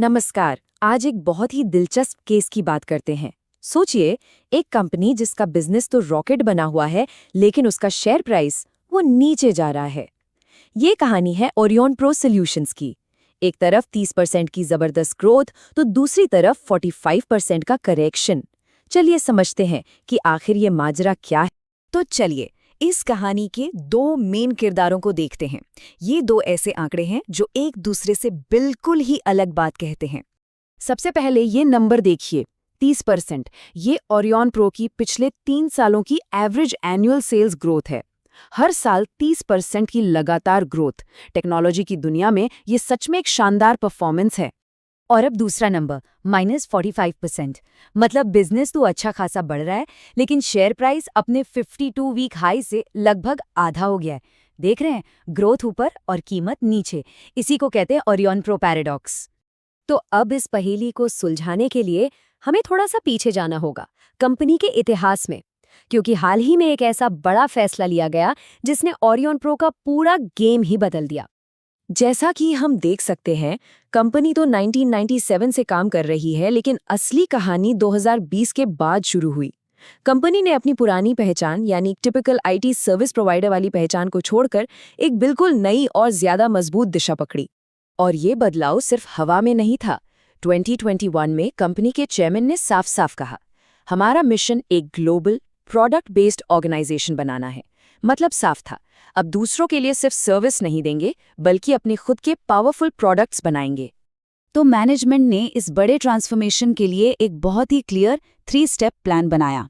नमस्कार। आज एक बहुत ही दिलचस्प केस की बात करते हैं। सोचिए, एक कंपनी जिसका बिजनेस तो रॉकेट बना हुआ है, लेकिन उसका शेयर प्राइस वो नीचे जा रहा है। ये कहानी है ओरियन प्रो सॉल्यूशंस की। एक तरफ 30% की जबरदस्त ग्रोथ, तो दूसरी तरफ 45% का करेक्शन। चलिए समझते हैं कि आखिर ये माजरा क्या है। तो चलिए इस कहानी के दो मेन किरदारों को देखते हैं। ये दो ऐसे आंकड़े हैं जो एक दूसरे से बिल्कुल ही अलग बात कहते हैं। सबसे पहले ये नंबर देखिए, 30%। ये ओरियन प्रो की पिछले 3 सालों की एवरेज एनुअल सेल्स ग्रोथ है। हर साल 30% की लगातार ग्रोथ। टेक्नोलॉजी की दुनिया में ये सच में एक शानदार परफॉर्मेंस है। और अब दूसरा नंबर -45%। मतलब बिजनेस तो अच्छा खासा बढ़ रहा है, लेकिन शेयर प्राइस अपने 52 वीक हाई से लगभग आधा हो गया है। देख रहे हैं, ग्रोथ ऊपर और कीमत नीचे। इसी को कहते हैं ओरियन प्रो पैराडॉक्स। तो अब इस पहेली को सुलझाने के लिए हमें थोड़ा सा पीछे जाना होगा, कंपनी के इतिहास में, क्योंकि हाल ही में एक ऐसा बड़ा फैसला लिया गया जिसने ओरियन प्रो का पूरा गेम ही बदल दिया। जैसा कि हम देख सकते हैं, कंपनी तो 1997 से काम कर रही है, लेकिन असली कहानी 2020 के बाद शुरू हुई। कंपनी ने अपनी पुरानी पहचान यानी टिपिकल आईटी सर्विस प्रोवाइडर वाली पहचान को छोड़कर एक बिल्कुल नई और ज्यादा मजबूत दिशा पकड़ी। और ये बदलाव सिर्फ हवा में नहीं था। 2021 में कंपनी के चेयरमैन ने साफ साफ कहा, हमारा मिशन एक ग्लोबल प्रोडक्ट बेस्ड ऑर्गेनाइजेशन बनाना है। मतलब साफ था, अब दूसरों के लिए सिर्फ सर्विस नहीं देंगे, बल्कि अपने खुद के पावरफुल प्रोडक्ट्स बनाएंगे। तो मैनेजमेंट ने इस बड़े ट्रांसफॉर्मेशन के लिए एक बहुत ही क्लियर 3 स्टेप प्लान बनाया।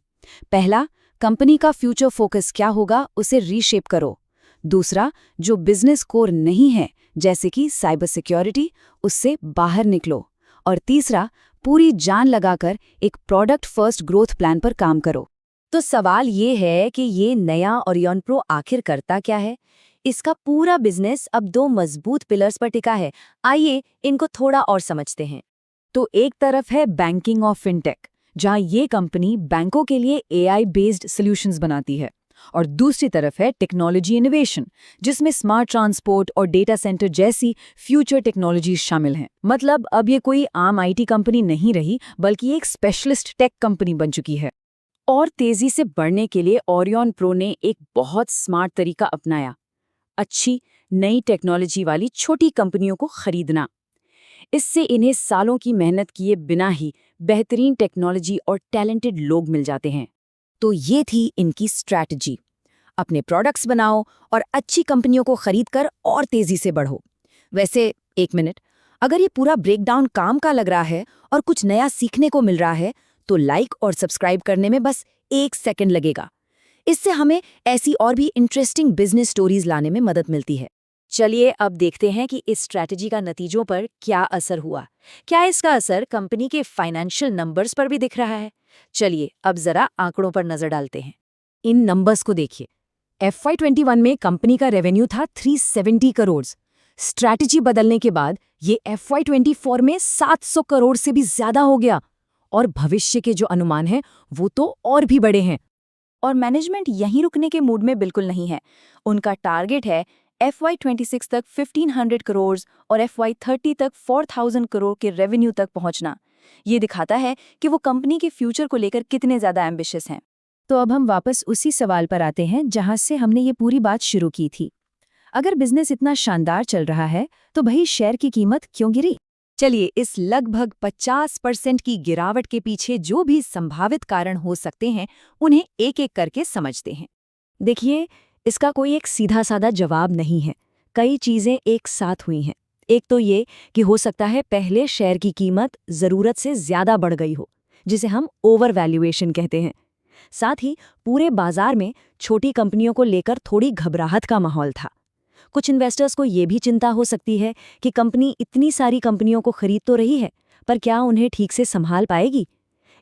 पहला, कंपनी का फ्यूचर फोकस क्या होगा उसे रीशेप करो। दूसरा, जो बिजनेस कोर नहीं है जैसे कि साइबर सिक्योरिटी, उससे बाहर निकलो। और तीसरा, पूरी जान लगाकर एक प्रोडक्ट फर्स्ट ग्रोथ प्लान पर काम करो। तो सवाल ये है कि ये नया ओरियन प्रो आखिर करता क्या है? इसका पूरा बिजनेस अब दो मजबूत पिलर्स पर टिका है। आइए इनको थोड़ा और समझते हैं। तो एक तरफ है बैंकिंग और फिनटेक, जहां ये कंपनी बैंकों के लिए एआई बेस्ड सॉल्यूशंस बनाती है। और दूसरी तरफ है टेक्नोलॉजी इनोवेशन, जिसमें स्मार्ट ट्रांसपोर्ट और डेटा सेंटर जैसी फ्यूचर टेक्नोलॉजीज शामिल हैं। मतलब अब ये कोई आम आईटी कंपनी नहीं रही, बल्कि एक स्पेशलिस्ट टेक कंपनी बन चुकी है। और तेजी से बढ़ने के लिए ओरियन प्रो ने एक बहुत स्मार्ट तरीका अपनाया, अच्छी नई टेक्नोलॉजी वाली छोटी कंपनियों को खरीदना। इससे इन्हें सालों की मेहनत किए बिना ही बेहतरीन टेक्नोलॉजी और टैलेंटेड लोग मिल जाते हैं। तो ये थी इनकी स्ट्रैटेजी, अपने प्रोडक्ट्स बनाओ और अच्छी कंपनियों को खरीदकर और तेजी से बढ़ो। वैसे एक मिनट, अगर ये पूरा ब्रेकडाउन काम का लग रहा है और कुछ नया सीखने को मिल रहा है, तो लाइक और सब्सक्राइब करने में बस 1 सेकंड लगेगा। इससे हमें ऐसी और भी इंटरेस्टिंग बिजनेस स्टोरीज लाने में मदद मिलती है। चलिए अब देखते हैं कि इस स्ट्रैटेजी का नतीजों पर क्या असर हुआ। क्या इसका असर कंपनी के फाइनेंशियल नंबर्स पर भी दिख रहा है? चलिए अब जरा आंकड़ों पर नजर डालते हैं। इन नंबर्स को देखिए। FY21 में कंपनी का रेवेन्यू था 370 करोड़। स्ट्रैटेजी बदलने के बाद ये FY24 में 700 करोड़ से भी ज्यादा हो गया। और भविष्य के जो अनुमान हैं वो तो और भी बड़े हैं। और मैनेजमेंट यहीं रुकने के मूड में बिल्कुल नहीं है। उनका टारगेट है FY26 तक 1500 करोड़ और FY30 तक 4000 करोड़ के रेवेन्यू तक पहुंचना। ये दिखाता है कि वो कंपनी के फ्यूचर को लेकर कितने ज्यादा एम्बिशियस हैं। तो अब हम वापस उसी सवाल पर आते हैं जहां से हमने ये पूरी बात शुरू की थी। अगर बिजनेस इतना शानदार चल रहा है, तो भाई शेयर की कीमत क्यों गिरी? चलिए इस लगभग 50% की गिरावट के पीछे जो भी संभावित कारण हो सकते हैं, उन्हें एक एक करके समझते हैं। देखिए, इसका कोई एक सीधा साधा जवाब नहीं है। कई चीजें एक साथ हुई हैं। एक तो ये कि हो सकता है पहले शेयर की कीमत जरूरत से ज्यादा बढ़ गई हो, जिसे हम ओवर वैल्यूएशन कहते हैं। साथ ही पूरे बाजार में छोटी कंपनियों को लेकर थोड़ी घबराहट का माहौल था। कुछ इन्वेस्टर्स को ये भी चिंता हो सकती है कि कंपनी इतनी सारी कंपनियों को खरीद तो रही है, पर क्या उन्हें ठीक से संभाल पाएगी?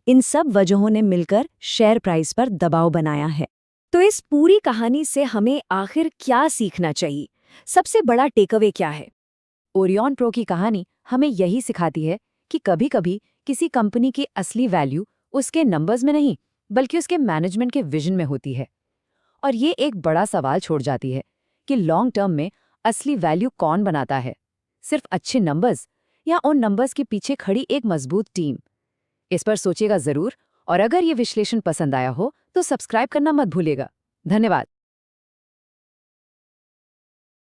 इन सब वजहों ने मिलकर शेयर प्राइस पर दबाव बनाया है। तो इस पूरी कहानी से हमें आखिर क्या सीखना चाहिए? सबसे बड़ा टेकअवे क्या है? ओरियन प्रो की कहानी हमें यही सिखाती है कि कभी-कभी किसी कंपनी की असली वैल्यू उसके नंबर्स में नहीं, बल्कि उसके मैनेजमेंट के विजन में होती है। और ये एक बड़ा सवाल छोड़ जाती है कि लॉन्ग टर्म में असली वैल्यू कौन बनाता है? सिर्फ अच्छे नंबर्स या उन नंबर्स के पीछे खड़ी एक मजबूत टीम? इस पर सोचेगा जरूर, और अगर ये विश्लेषण पसंद आया हो तो सब्सक्राइब करना मत भूलेगा। धन्यवाद।